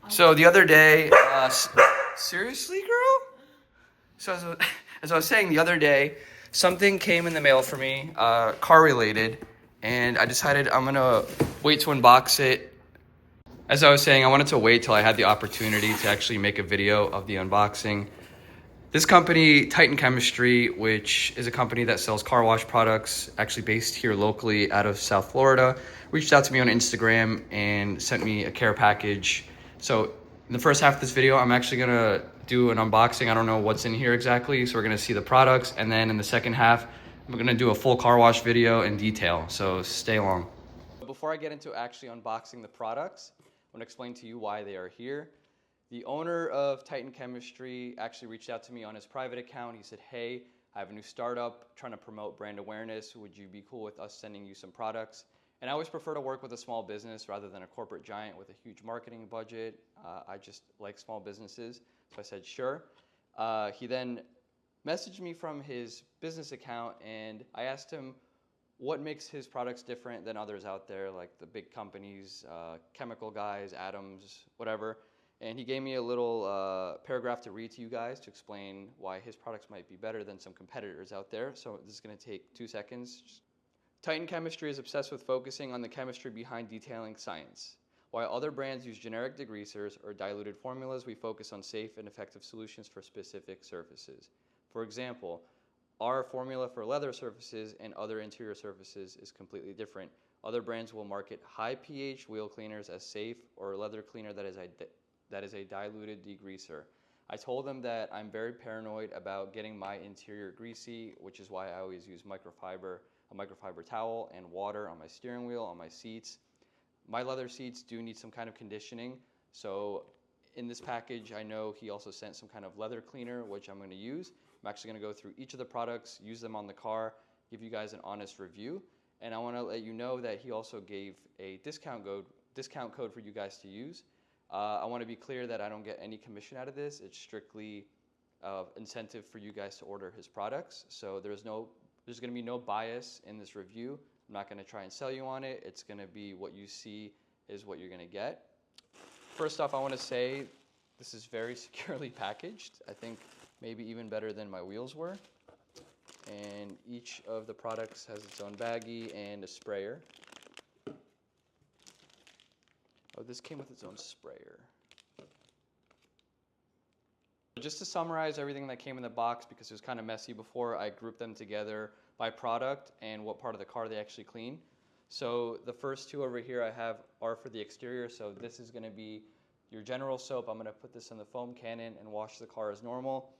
So the other day, seriously, girl? So as I was saying the other day, something came in the mail for me, car related, and I decided I'm gonna wait to unbox it. As I was saying, I wanted to wait till I had the opportunity to actually make a video of the unboxing. This company, Titan Chemistry, which is a company that sells car wash products, actually based here locally out of South Florida, reached out to me on Instagram and sent me a care package. So in the first half of this video, I'm actually gonna do an unboxing. I don't know what's in here exactly, so we're gonna see the products. And then in the second half, I'm gonna do a full car wash video in detail, so stay along. Before I get into actually unboxing the products, I wanna explain to you why they are here. The owner of Titan Chemistry actually reached out to me on his private account. He said, hey, I have a new startup trying to promote brand awareness. Would you be cool with us sending you some products? And I always prefer to work with a small business rather than a corporate giant with a huge marketing budget. I just like small businesses. So I said, sure. He then messaged me from his business account, and I asked him what makes his products different than others out there, like the big companies, chemical guys, Adams, whatever. And he gave me a little paragraph to read to you guys to explain why his products might be better than some competitors out there. So this is going to take 2 seconds. Titan Chemistry is obsessed with focusing on the chemistry behind detailing science. While other brands use generic degreasers or diluted formulas, we focus on safe and effective solutions for specific surfaces. For example, our formula for leather surfaces and other interior surfaces is completely different. Other brands will market high pH wheel cleaners as safe, or leather cleaner that is a diluted degreaser. I told them that I'm very paranoid about getting my interior greasy, which is why I always use a microfiber towel and water on my steering wheel, on my seats. My leather seats do need some kind of conditioning, so in this package, I know he also sent some kind of leather cleaner, which I'm going to use. I'm actually going to go through each of the products, use them on the car, give you guys an honest review, and I want to let you know that he also gave a discount code for you guys to use. I want to be clear that I don't get any commission out of this. It's strictly incentive for you guys to order his products. So there's going to be no bias in this review. I'm not going to try and sell you on it. It's going to be what you see is what you're going to get. First off, I want to say this is very securely packaged. I think maybe even better than my wheels were. And each of the products has its own baggie and a sprayer. Oh, this came with its own sprayer. Just to summarize everything that came in the box, because it was kind of messy before, I grouped them together by product and what part of the car they actually clean. So the first two over here I have are for the exterior. So this is going to be your general soap. I'm going to put this in the foam cannon and wash the car as normal.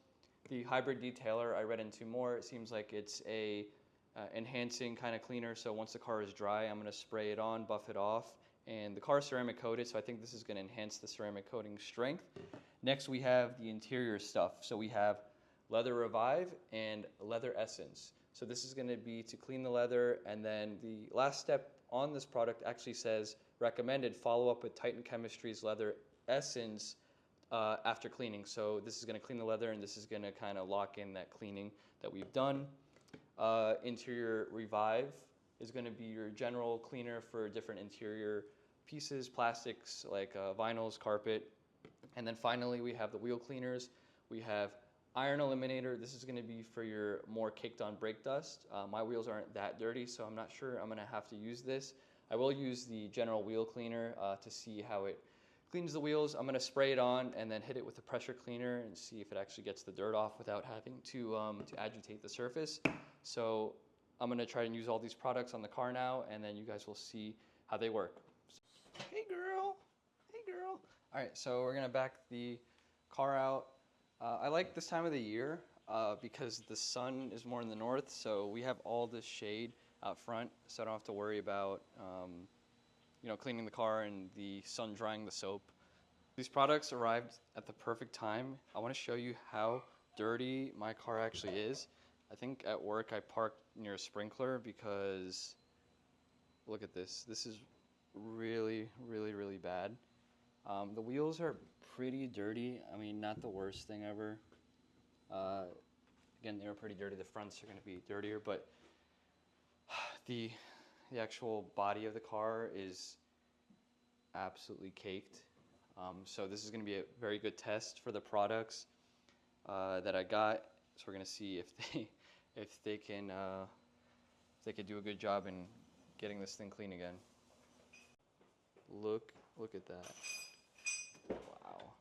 The hybrid detailer, I read into more. It seems like it's a enhancing kind of cleaner. So once the car is dry, I'm going to spray it on, buff it off. And the car is ceramic coated, so I think this is going to enhance the ceramic coating strength. Next, we have the interior stuff. So we have Leather Revive and Leather Essence. So this is going to be to clean the leather, and then the last step on this product actually says recommended follow up with Titan Chemistry's Leather Essence after cleaning. So this is going to clean the leather, and this is going to kind of lock in that cleaning that we've done. Interior Revive is going to be your general cleaner for different interior pieces, plastics like vinyls, carpet. And then finally, we have the wheel cleaners. We have Iron Eliminator. This is going to be for your more caked on brake dust. My wheels aren't that dirty, so I'm not sure I'm going to have to use this. I will use the general wheel cleaner to see how it cleans the wheels. I'm going to spray it on and then hit it with a pressure cleaner and see if it actually gets the dirt off without having to agitate the surface. So I'm going to try and use all these products on the car now, and then you guys will see how they work. Hey girl, hey girl. All right, so we're going to back the car out. I like this time of the year because the sun is more in the north, so we have all this shade out front, so I don't have to worry about cleaning the car and the sun drying the soap. These products arrived at the perfect time. I want to show you how dirty my car actually is. I think at work I parked near a sprinkler because look at this. This is really, really, really bad. The wheels are pretty dirty. I mean, not the worst thing ever. Again, they were pretty dirty. The fronts are going to be dirtier, but the actual body of the car is absolutely caked. So this is going to be a very good test for the products that I got. So we're going to see if they can do a good job in getting this thing clean again. Look at that. Wow.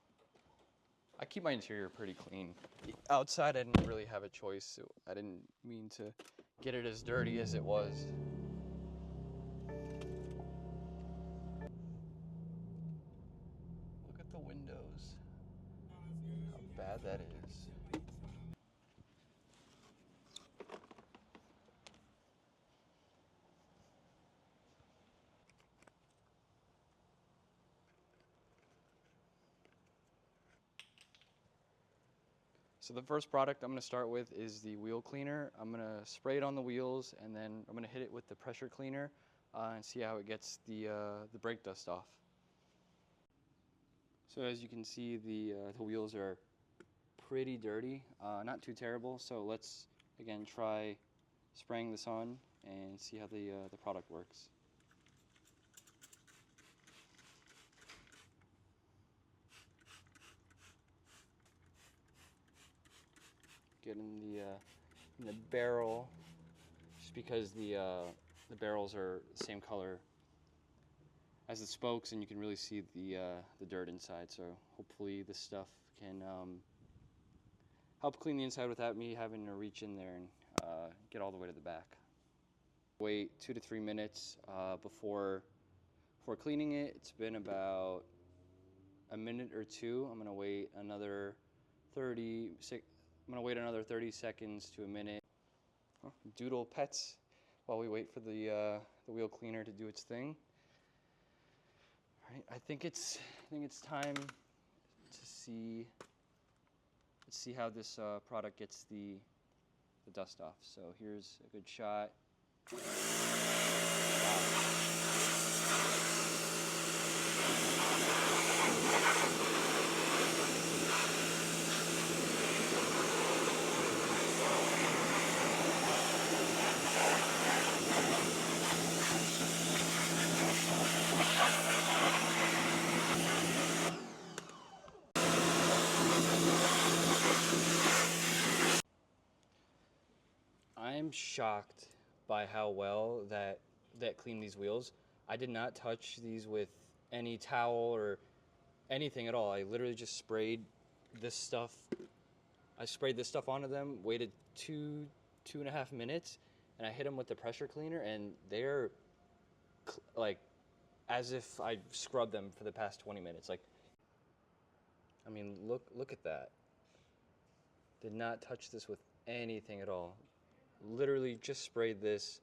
I keep my interior pretty clean. Outside, I didn't really have a choice. So I didn't mean to get it as dirty as it was. Look at the windows. How bad that is. So the first product I'm going to start with is the wheel cleaner. I'm going to spray it on the wheels, and then I'm going to hit it with the pressure cleaner and see how it gets the brake dust off. So as you can see, the wheels are pretty dirty, not too terrible. So let's again try spraying this on and see how the product works. Get in the barrel, just because the barrels are the same color as the spokes, and you can really see the dirt inside. So hopefully this stuff can help clean the inside without me having to reach in there and get all the way to the back. Wait 2 to 3 minutes before cleaning it. It's been about a minute or two. I'm gonna wait another 30 seconds to a minute. Oh, doodle pets while we wait for the wheel cleaner to do its thing. All right, I think it's time to see. Let's see how this product gets the dust off. So here's a good shot. I'm shocked by how well that cleaned these wheels. I did not touch these with any towel or anything at all. I literally just sprayed this stuff. I sprayed this stuff onto them, waited 2.5 minutes, and I hit them with the pressure cleaner, and they're like as if I scrubbed them for the past 20 minutes. Like, I mean, look at that. Did not touch this with anything at all. Literally just sprayed this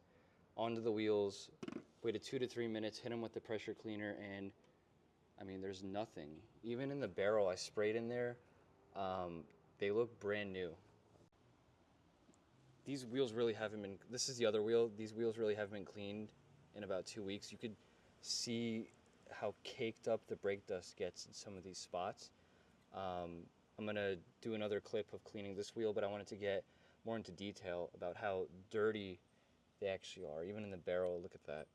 onto the wheels, waited 2 to 3 minutes, hit them with the pressure cleaner, and I mean, there's nothing. Even in the barrel I sprayed in there, they look brand new. These wheels really haven't been, this is the other wheel, these wheels really haven't been cleaned in about 2 weeks. You could see how caked up the brake dust gets in some of these spots. I'm gonna do another clip of cleaning this wheel, but I wanted to get more into detail about how dirty they actually are. Even in the barrel, look at that.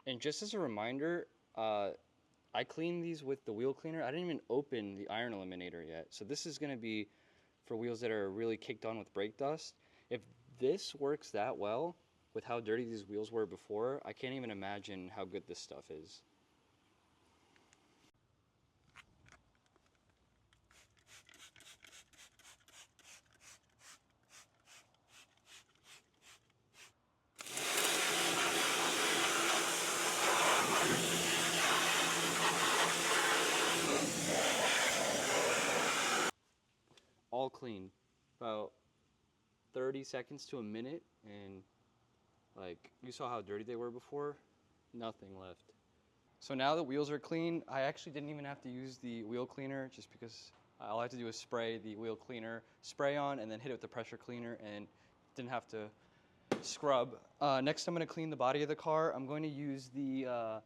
And just as a reminder, I cleaned these with the wheel cleaner. I didn't even open the iron eliminator yet. So this is gonna be for wheels that are really caked on with brake dust. If this works that well with how dirty these wheels were before, I can't even imagine how good this stuff is. All clean, about 30 seconds to a minute, and like you saw how dirty they were before, nothing left. So now the wheels are clean. I actually didn't even have to use the wheel cleaner, just because all I had to do was spray the wheel cleaner spray on and then hit it with the pressure cleaner, and didn't have to scrub. Next, I'm going to clean the body of the car. I'm going to use the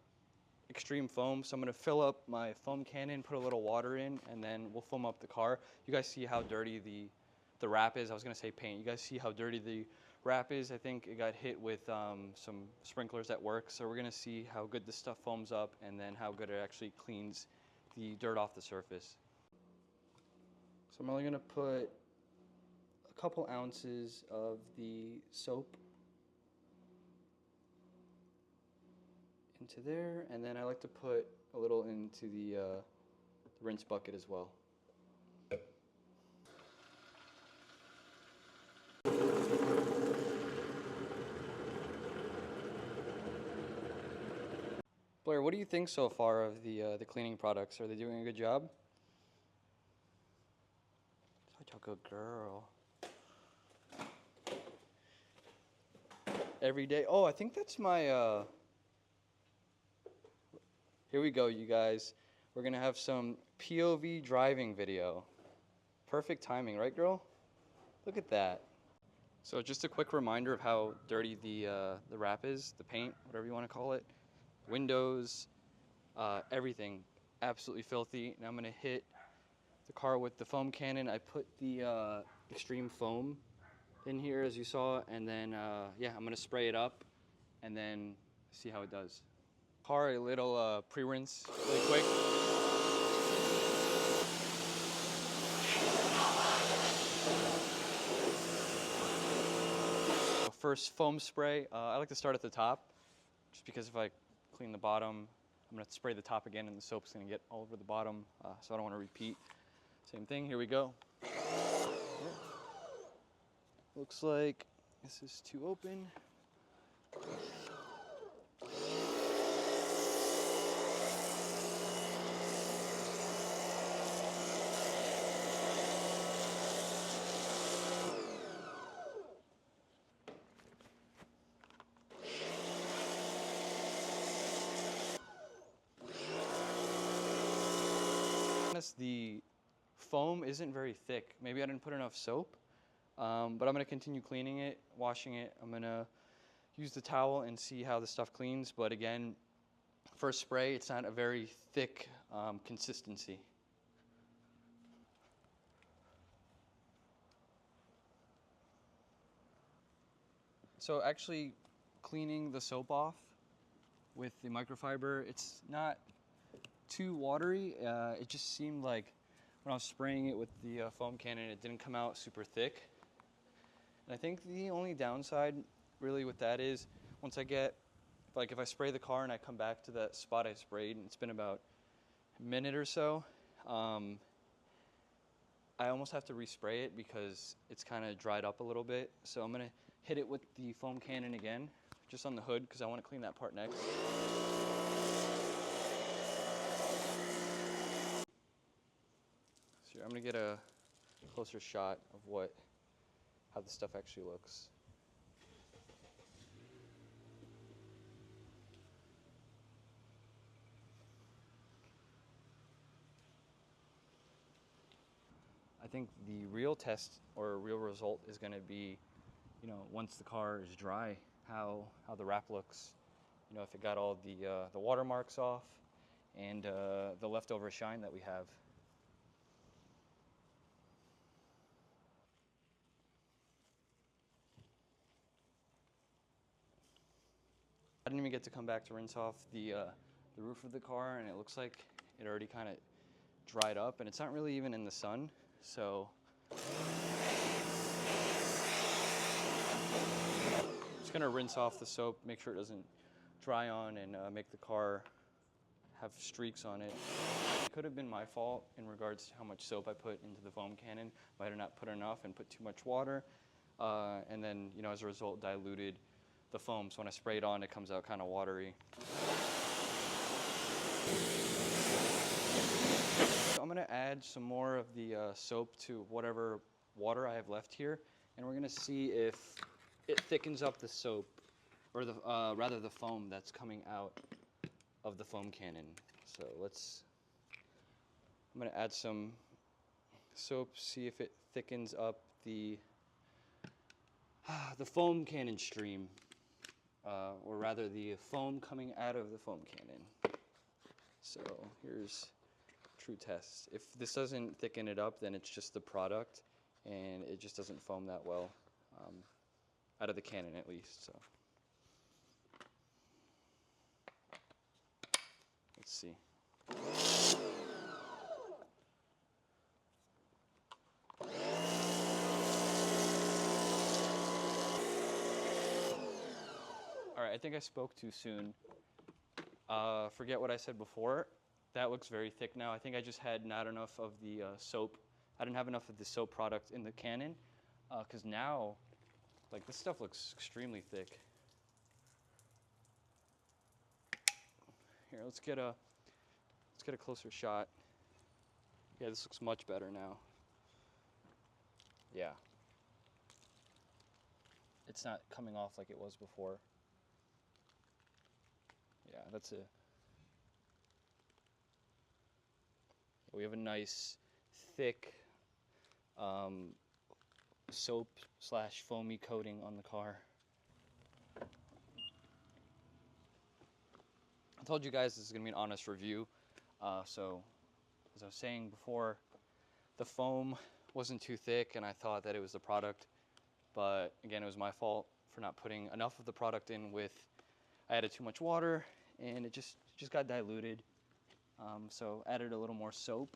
extreme foam. So I'm going to fill up my foam cannon, put a little water in, and then we'll foam up the car. You guys see how dirty the wrap is. I was going to say paint. You guys see how dirty the wrap is, I think it got hit with some sprinklers at work. So we're gonna see how good this stuff foams up and then how good it actually cleans the dirt off the surface. So I'm only gonna put a couple ounces of the soap into there, and then I like to put a little into the rinse bucket as well. Blair, what do you think so far of the cleaning products? Are they doing a good job? Such a good girl. Every day. Oh, I think that's my. Here we go, you guys. We're gonna have some POV driving video. Perfect timing, right, girl? Look at that. So just a quick reminder of how dirty the wrap is, the paint, whatever you want to call it. Windows, everything, absolutely filthy. And I'm gonna hit the car with the foam cannon. I put the extreme foam in here, as you saw, and then yeah, I'm gonna spray it up and then see how it does. Car, a little pre-rinse really quick. First foam spray, I like to start at the top, just because if I clean the bottom, I'm gonna spray the top again and the soap's gonna get all over the bottom, so I don't wanna repeat. Same thing, here we go. Looks like this is too open. The foam isn't very thick. Maybe I didn't put enough soap, but I'm gonna continue cleaning it, washing it. I'm gonna use the towel and see how the stuff cleans. But again, first spray, it's not a very thick consistency. So actually cleaning the soap off with the microfiber, it's not too watery. It just seemed like when I was spraying it with the foam cannon, it didn't come out super thick. And I think the only downside really with that is once I get, like if I spray the car and I come back to that spot I sprayed and it's been about a minute or so, I almost have to respray it because it's kind of dried up a little bit. So I'm gonna hit it with the foam cannon again, just on the hood because I want to clean that part next. So I'm gonna get a closer shot of how the stuff actually looks. I think the real test or real result is going to be, once the car is dry, how the wrap looks. If it got all the watermarks off and the leftover shine that we have. I didn't even get to come back to rinse off the roof of the car, and it looks like it already kind of dried up, and it's not really even in the sun, so just gonna rinse off the soap, make sure it doesn't dry on and make the car have streaks on it. It could have been my fault in regards to how much soap I put into the foam cannon. Might have not put enough and put too much water, and then as a result diluted the foam, so when I spray it on, it comes out kind of watery. So I'm gonna add some more of the soap to whatever water I have left here, and we're gonna see if it thickens up the soap, or rather the foam that's coming out of the foam cannon. So I'm gonna add some soap, see if it thickens up the foam cannon stream. Or rather the foam coming out of the foam cannon. So here's true test. If this doesn't thicken it up, then it's just the product and it just doesn't foam that well. out of the Canon at least. So let's see. All right, I think I spoke too soon. Forget what I said before. That looks very thick now. I think I just had not enough of the soap. I didn't have enough of the soap product in the Canon, because now, like, this stuff looks extremely thick. Here, let's get a closer shot. Yeah, this looks much better now. Yeah. It's not coming off like it was before. Yeah, that's a... We have a nice, thick soap / foamy coating on the car. I told you guys this is going to be an honest review. So, as I was saying before, the foam wasn't too thick and I thought that it was the product. But again, it was my fault for not putting enough of the product in with... I added too much water and it just got diluted. So added a little more soap,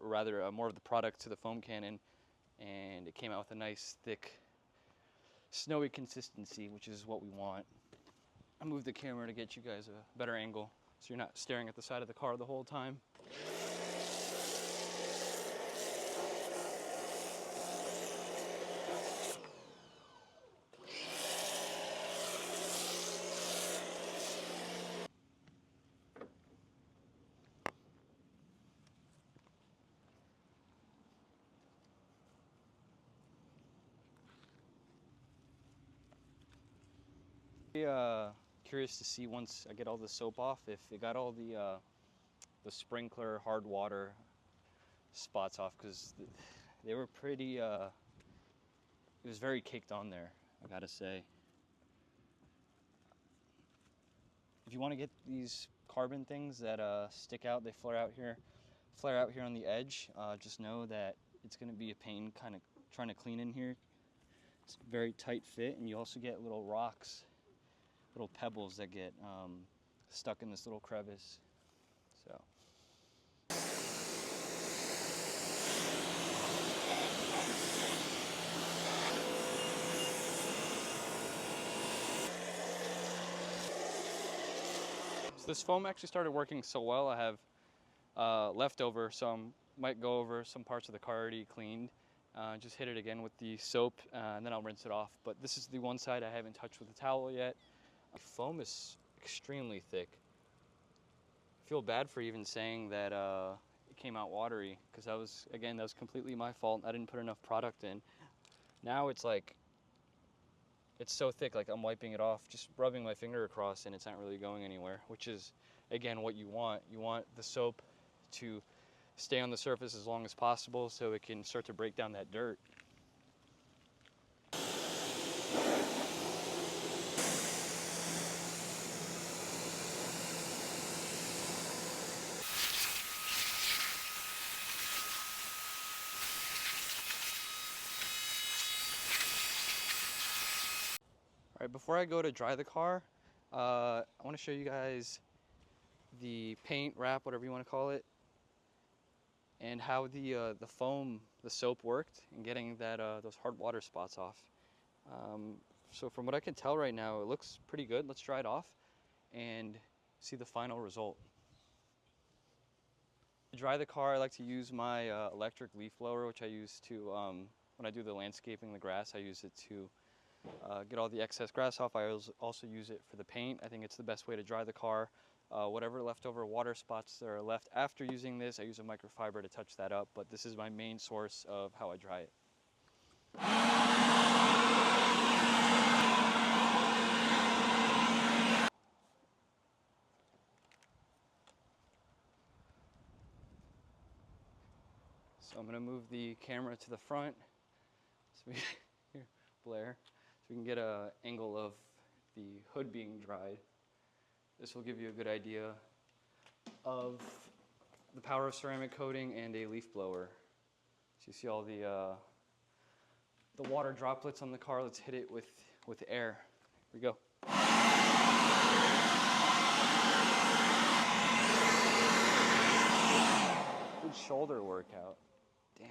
rather more of the product to the foam cannon, and it came out with a nice thick snowy consistency, which is what we want. I moved the camera to get you guys a better angle so you're not staring at the side of the car the whole time. Curious to see once I get all the soap off if it got all the sprinkler hard water spots off, because they were pretty it was very caked on there, I gotta say. If you want to get these carbon things that stick out, they flare out here on the edge, just know that it's going to be a pain kind of trying to clean in here. It's a very tight fit, and you also get little rocks, little pebbles that get stuck in this little crevice. So this foam actually started working so well. I have leftover, so I might go over some parts of the car already cleaned. Just hit it again with the soap, and then I'll rinse it off. But this is the one side I haven't touched with the towel yet. The foam is extremely thick. I feel bad for even saying that it came out watery, because that was completely my fault. I didn't put enough product in. Now it's like, it's so thick, like I'm wiping it off, just rubbing my finger across, and it's not really going anywhere, which is, again, what you want. You want the soap to stay on the surface as long as possible so it can start to break down that dirt. All right, before I go to dry the car, I want to show you guys the paint wrap, whatever you want to call it, and how the foam, the soap worked in getting that those hard water spots off. So from what I can tell right now, it looks pretty good. Let's dry it off and see the final result. To dry the car, I like to use my electric leaf blower, which I use to, when I do the landscaping, the grass, I use it to get all the excess grass off. I also use it for the paint. I think it's the best way to dry the car. Whatever leftover water spots that are left after using this, I use a microfiber to touch that up, but this is my main source of how I dry it. So I'm gonna move the camera to the front, so we here, Blair, so we can get an angle of the hood being dried. This will give you a good idea of the power of ceramic coating and a leaf blower. So you see all the the water droplets on the car. Let's hit it with air. Here we go. Good shoulder workout. Damn.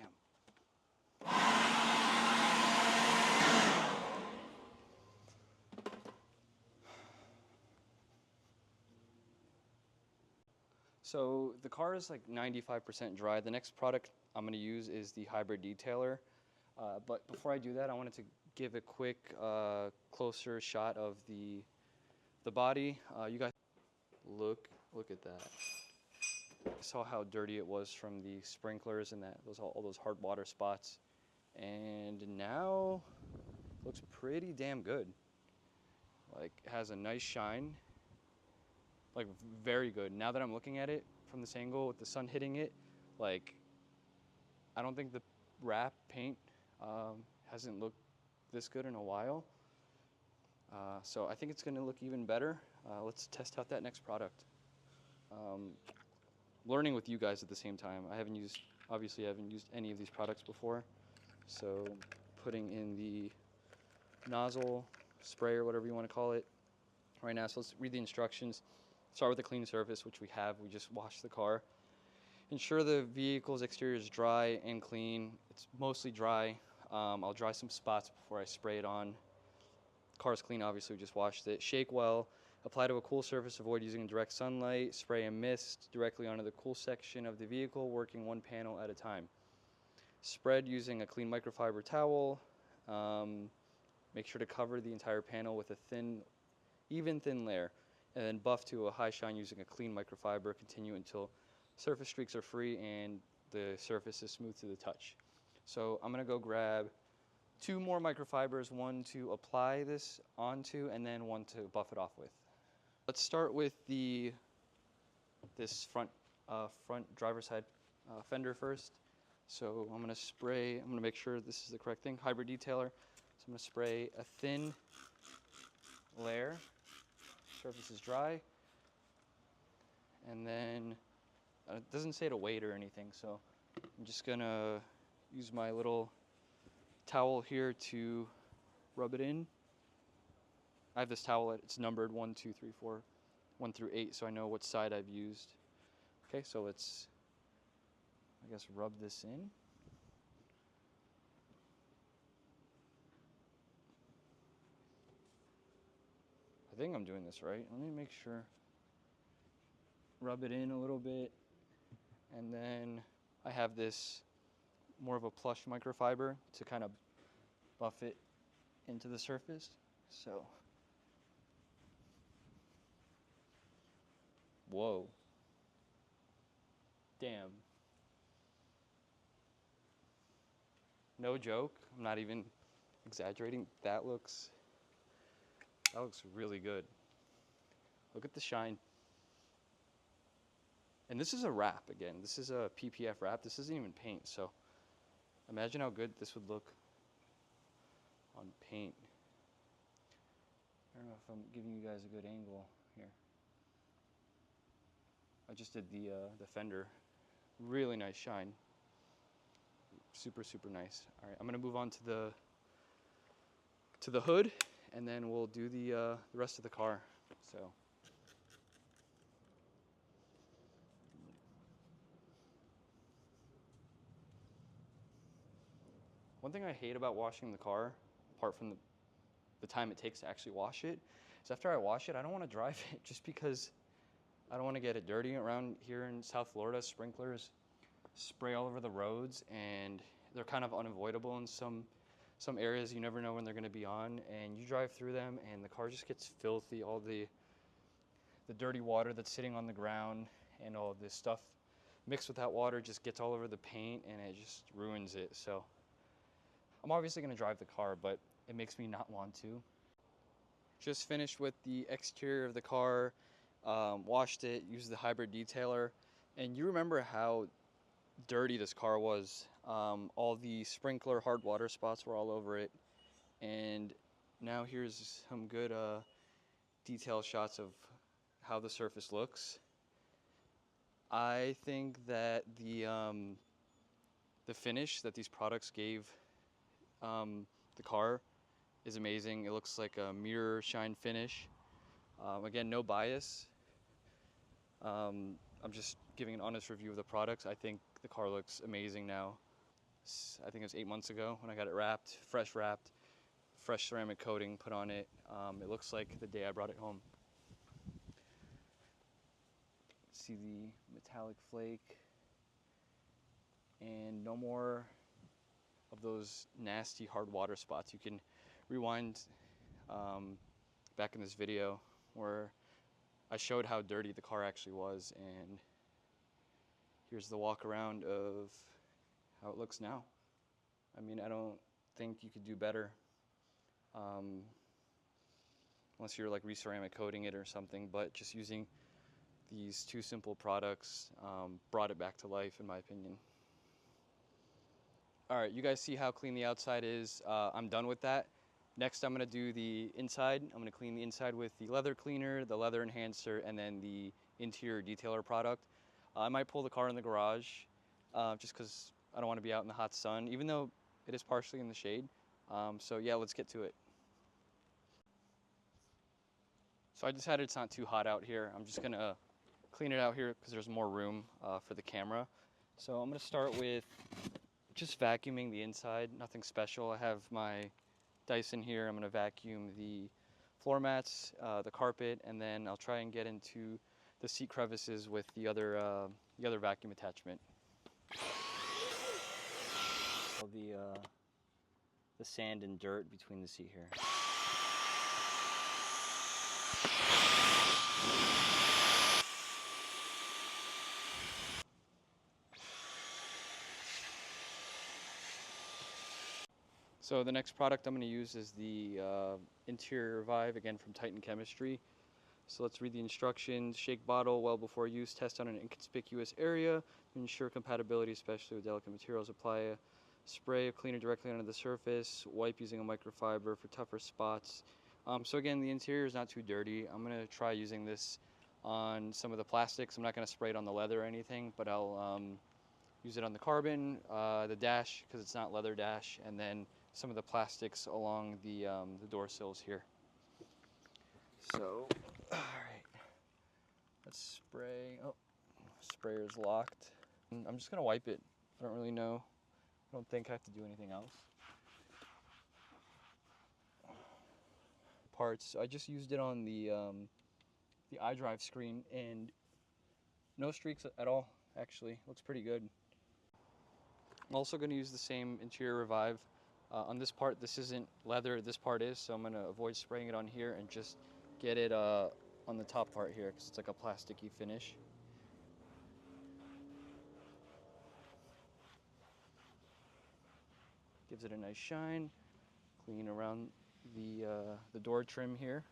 So the car is like 95% dry. The next product I'm going to use is the hybrid detailer. But before I do that, I wanted to give a quick closer shot of the body. You guys look at that. I saw how dirty it was from the sprinklers and all those hard water spots. And now it looks pretty damn good. Like, it has a nice shine. Like, very good. Now that I'm looking at it from this angle with the sun hitting it, like, I don't think the wrap paint hasn't looked this good in a while. So I think it's going to look even better. Let's test out that next product. Learning with you guys at the same time. Obviously I haven't used any of these products before. So putting in the nozzle, spray, or whatever you want to call it right now. So let's read the instructions. Start with a clean surface, which we have. We just washed the car. Ensure the vehicle's exterior is dry and clean. It's mostly dry. I'll dry some spots before I spray it on. The car's clean, obviously, we just washed it. Shake well. Apply to a cool surface. Avoid using direct sunlight. Spray and mist directly onto the cool section of the vehicle, working one panel at a time. Spread using a clean microfiber towel. Make sure to cover the entire panel with a even thin layer, and then buff to a high shine using a clean microfiber. Continue until surface streaks are free and the surface is smooth to the touch. So I'm gonna go grab 2 more microfibers, one to apply this onto and then one to buff it off with. Let's start with this front driver's side fender first. So I'm gonna make sure this is the correct thing, hybrid detailer. So I'm gonna spray a thin layer. Surface is dry. And then, it doesn't say to wait or anything, so I'm just gonna use my little towel here to rub it in. I have this towel, it's numbered 1, 2, 3, 4, 1 through 8, so I know what side I've used. Okay, so let's, I guess, rub this in. I think I'm doing this right. Let me make sure. Rub it in a little bit. And then I have this more of a plush microfiber to kind of buff it into the surface. So, whoa. Damn. No joke. I'm not even exaggerating. That looks really good. Look at the shine. And this is a wrap again. This is a PPF wrap. This isn't even paint. So imagine how good this would look on paint. I don't know if I'm giving you guys a good angle here. I just did the fender. Really nice shine. Super, super nice. All right, I'm gonna move on to the hood, and then we'll do the rest of the car. So. One thing I hate about washing the car, apart from the time it takes to actually wash it, is after I wash it, I don't want to drive it just because I don't want to get it dirty. Around here in South Florida, sprinklers spray all over the roads, and they're kind of unavoidable in some areas. You never know when they're going to be on, and you drive through them, and the car just gets filthy. All the dirty water that's sitting on the ground and all this stuff mixed with that water just gets all over the paint, and it just ruins it. So I'm obviously going to drive the car, but it makes me not want to. Just finished with the exterior of the car, washed it, used the hybrid detailer, and you remember how dirty this car was. All the sprinkler hard water spots were all over it, and now here's some good detail shots of how the surface looks. I think that the finish that these products gave the car is amazing. It looks like a mirror shine finish. Again, no bias. I'm just giving an honest review of the products. I think the car looks amazing now. I think it was 8 months ago when I got it wrapped, fresh ceramic coating put on it. It looks like the day I brought it home. See the metallic flake, and no more of those nasty hard water spots. You can rewind back in this video where I showed how dirty the car actually was, and here's the walk around of how it looks now. I mean, I don't think you could do better unless you're like re-ceramic coating it or something, but just using these two simple products brought it back to life, in my opinion. All right, you guys see how clean the outside is. I'm done with that. Next, I'm gonna do the inside. I'm gonna clean the inside with the leather cleaner, the leather enhancer, and then the interior detailer product. I might pull the car in the garage just because I don't want to be out in the hot sun, even though it is partially in the shade. So yeah, let's get to it. So I decided it's not too hot out here. I'm just gonna clean it out here because there's more room for the camera. So I'm gonna start with just vacuuming the inside, nothing special. I have my Dyson here. I'm gonna vacuum the floor mats, the carpet, and then I'll try and get into the seat crevices with the other vacuum attachment. The sand and dirt between the seat here. So the next product I'm going to use is the Interior Revive, again from Titan Chemistry. So let's read the instructions. Shake bottle well before use. Test on an inconspicuous area to ensure compatibility, especially with delicate materials. Apply a spray of cleaner directly onto the surface. Wipe using a microfiber for tougher spots. So again, the interior is not too dirty. I'm going to try using this on some of the plastics. I'm not going to spray it on the leather or anything, but I'll use it on the carbon, the dash, because it's not leather dash, and then some of the plastics along the door sills here. So, all right, let's spray. Oh, sprayer's locked. I'm just gonna wipe it. I don't really know. I don't think I have to do anything else. Parts. I just used it on the iDrive screen, and no streaks at all. Actually, looks pretty good. I'm also going to use the same Interior Revive. On this part, this isn't leather, this part is, so I'm going to avoid spraying it on here and just get it on the top part here because it's like a plasticky finish. Gives it a nice shine. Clean around the door trim here.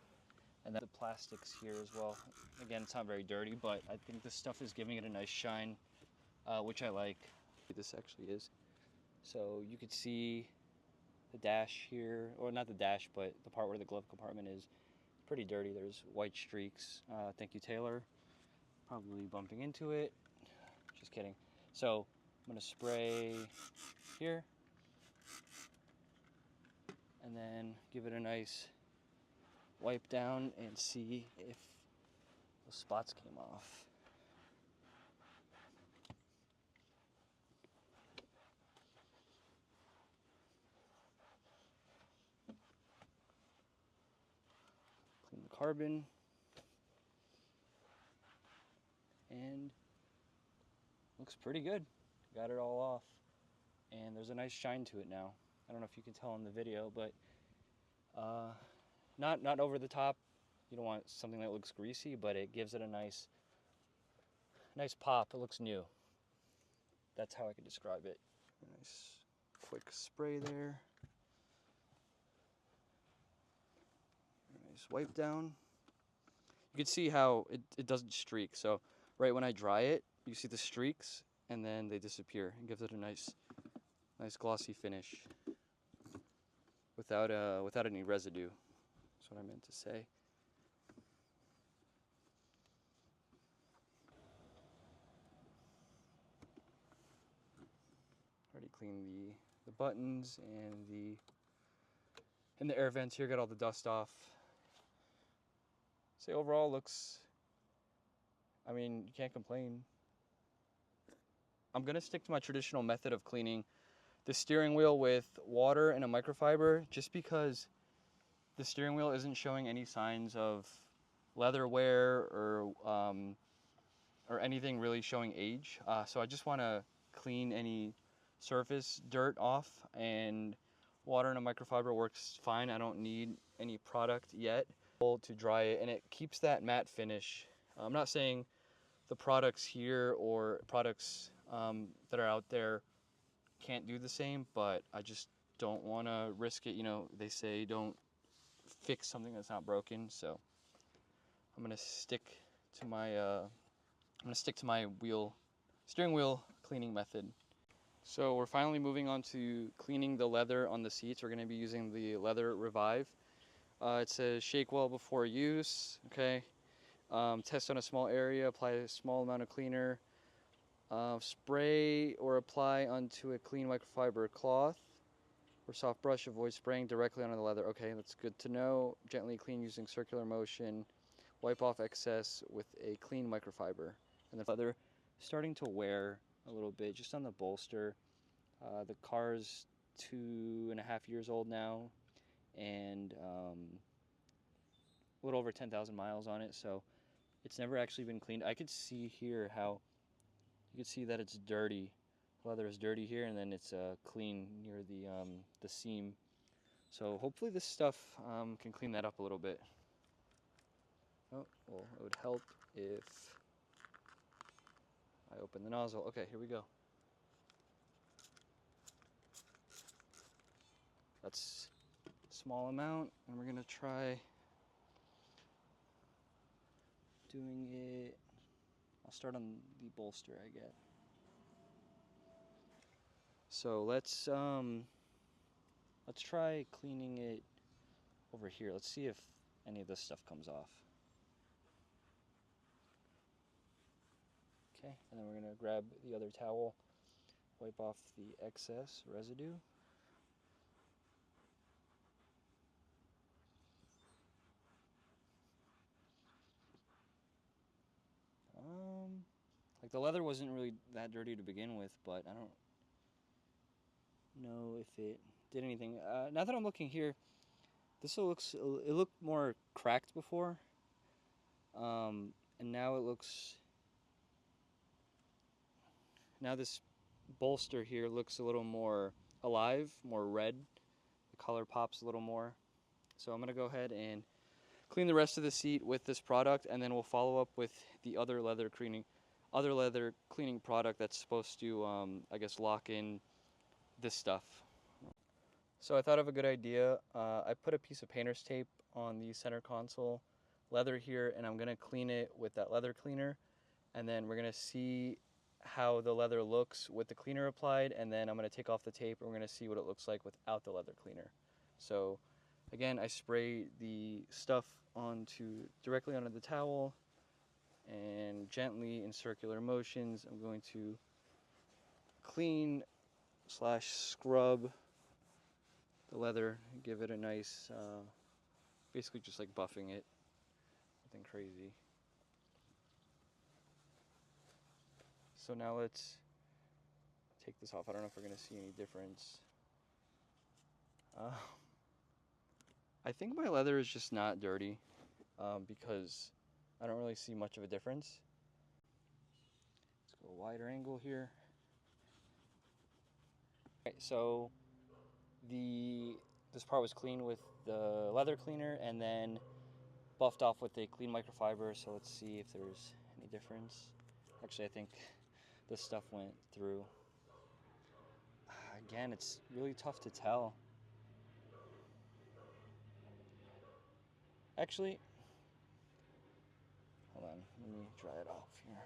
And then the plastics here as well. Again, it's not very dirty, but I think this stuff is giving it a nice shine, which I like. This actually is. So you could see the dash here, or not the dash, but the part where the glove compartment is pretty dirty. There's white streaks. Thank you, Taylor. Probably bumping into it. Just kidding. So I'm gonna spray here and then give it a nice wipe down and see if the spots came off. Clean the carbon, and looks pretty good. Got it all off, and there's a nice shine to it now. I don't know if you can tell in the video, but not over the top. You don't want something that looks greasy, but it gives it a nice pop. It looks new. That's how I could describe it. A nice quick spray there. A nice wipe down. You can see how it doesn't streak. So right when I dry it, you see the streaks, and then they disappear. It gives it a nice glossy finish without any residue. That's what I meant to say. Already cleaned the buttons and the And the air vents here got all the dust off. So overall looks, I mean, you can't complain. I'm gonna stick to my traditional method of cleaning the steering wheel with water and a microfiber, just because the steering wheel isn't showing any signs of leather wear or anything really showing age. So I just want to clean any surface dirt off, and water and a microfiber works fine. I don't need any product yet to dry it, and it keeps that matte finish. I'm not saying the products here or products that are out there can't do the same, but I just don't want to risk it. You know, they say don't fix something that's not broken, so I'm gonna stick to my steering wheel cleaning method. So we're finally moving on to cleaning the leather on the seats. We're gonna be using the Leather Revive. It says shake well before use. Okay. Test on a small area. Apply a small amount of cleaner. Spray or apply onto a clean microfiber cloth or soft brush. Avoid spraying directly onto the leather. Okay, that's good to know. Gently clean using circular motion. Wipe off excess with a clean microfiber. And the leather starting to wear a little bit just on the bolster. The car's 2.5 years old now, and a little over 10,000 miles on it, so it's never actually been cleaned. I could see here how you could see that it's dirty. Leather is dirty here, and then it's clean near the seam. So hopefully this stuff can clean that up a little bit. Oh, well, it would help if I open the nozzle. Okay, here we go. That's a small amount, and we're gonna try doing it. I'll start on the bolster, I guess. So let's try cleaning it over here. Let's see if any of this stuff comes off. Okay, and then we're gonna grab the other towel, wipe off the excess residue. Like the leather wasn't really that dirty to begin with, but I don't know if it did anything. Now that I'm looking here, it looked more cracked before, and now it looks. Now this bolster here looks a little more alive, more red. The color pops a little more. So I'm gonna go ahead and clean the rest of the seat with this product, and then we'll follow up with the other leather cleaning product that's supposed to, I guess, lock in this stuff. So I thought of a good idea. I put a piece of painter's tape on the center console leather here, and I'm gonna clean it with that leather cleaner, and then we're gonna see how the leather looks with the cleaner applied, and then I'm gonna take off the tape and we're gonna see what it looks like without the leather cleaner. So again, I spray the stuff directly onto the towel, and gently in circular motions I'm going to clean / scrub the leather, give it a nice, basically just like buffing it, nothing crazy. So now let's take this off. I don't know if we're going to see any difference. I think my leather is just not dirty because I don't really see much of a difference. Let's go a wider angle here. Okay, so this part was cleaned with the leather cleaner and then buffed off with a clean microfiber. So let's see if there's any difference. Actually, I think this stuff went through. Again, it's really tough to tell. Actually, hold on, let me dry it off here.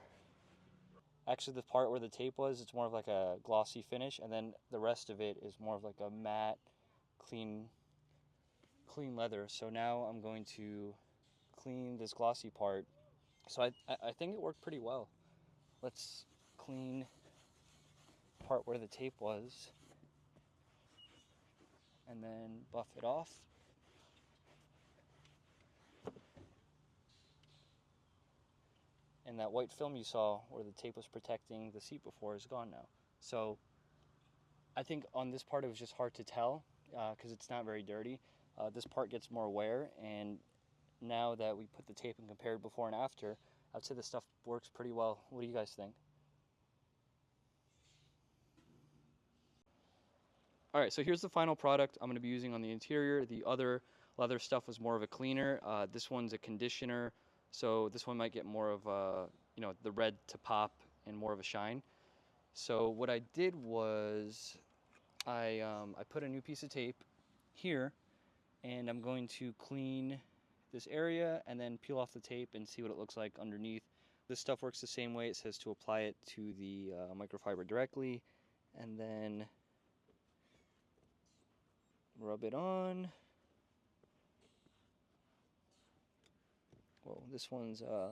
Actually, the part where the tape was, it's more of like a glossy finish, and then the rest of it is more of like a matte, clean leather. So now I'm going to clean this glossy part. So I think it worked pretty well. Let's clean the part where the tape was, and then buff it off. and that white film you saw where the tape was protecting the seat before is gone now. So I think on this part it was just hard to tell because it's not very dirty. This part gets more wear, and now that we put the tape and compared before and after, I'd say this stuff works pretty well. What do you guys think? All right, so here's the final product I'm going to be using on the interior. The other leather stuff was more of a cleaner. This one's a conditioner, so this one might get more of the red to pop and more of a shine. So what I did was I put a new piece of tape here, and I'm going to clean this area and then peel off the tape and see what it looks like underneath. This stuff works the same way. It says to apply it to the microfiber directly, and then rub it on. Well, this one's a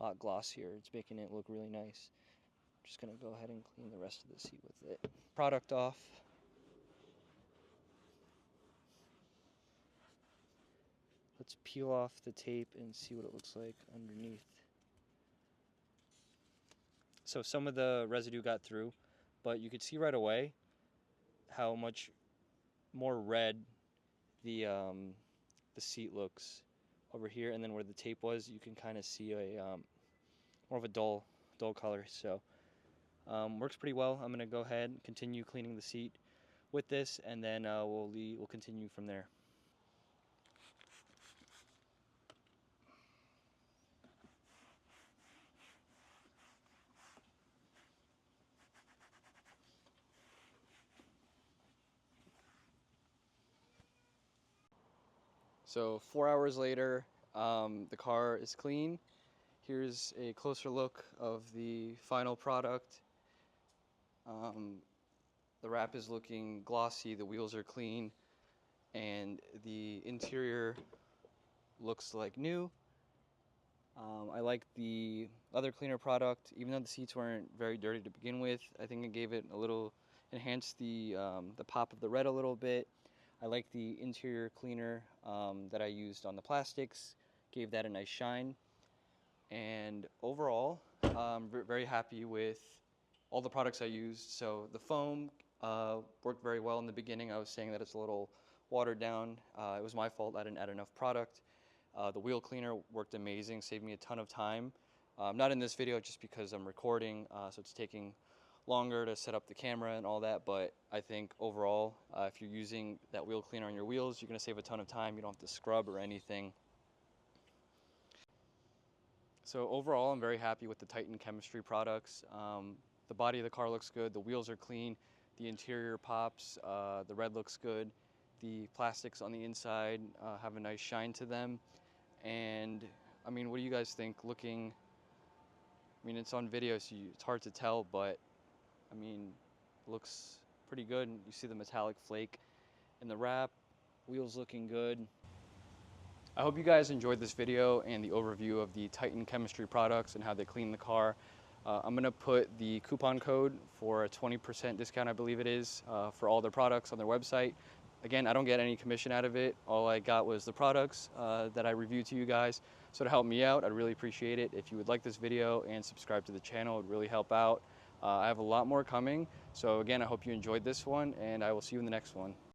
lot glossier. It's making it look really nice. I'm just gonna go ahead and clean the rest of the seat with it. Product off. Let's peel off the tape and see what it looks like underneath. So some of the residue got through, but you could see right away how much more red the seat looks over here, and then where the tape was, you can kind of see a more of a dull color. So works pretty well. I'm gonna go ahead and continue cleaning the seat with this, and then we'll continue from there. So 4 hours later, the car is clean. Here's a closer look of the final product. The wrap is looking glossy, the wheels are clean, and the interior looks like new. I like the other cleaner product, even though the seats weren't very dirty to begin with. I think it gave it a little, enhanced the pop of the red a little bit. I like the interior cleaner that I used on the plastics, gave that a nice shine. And overall, very happy with all the products I used. So the foam worked very well in the beginning. I was saying that it's a little watered down. It was my fault, I didn't add enough product. The wheel cleaner worked amazing, saved me a ton of time. Not in this video just because I'm recording, so it's taking longer to set up the camera and all that, but I think overall, if you're using that wheel cleaner on your wheels, you're gonna save a ton of time. You don't have to scrub or anything. So overall, I'm very happy with the Titan Chemistry products. The body of the car looks good, the wheels are clean, the interior pops, the red looks good, the plastics on the inside have a nice shine to them. And I mean, what do you guys think? I mean, it's on video, so it's hard to tell, but I mean, it looks pretty good. You see the metallic flake in the wrap, wheels looking good. I hope you guys enjoyed this video and the overview of the Titan Chemistry products and how they clean the car. I'm gonna put the coupon code for a 20% discount, I believe it is, for all their products on their website. Again, I don't get any commission out of it. All I got was the products that I reviewed to you guys. So to help me out, I'd really appreciate it if you would like this video and subscribe to the channel. It would really help out. I have a lot more coming. So again, I hope you enjoyed this one, and I will see you in the next one.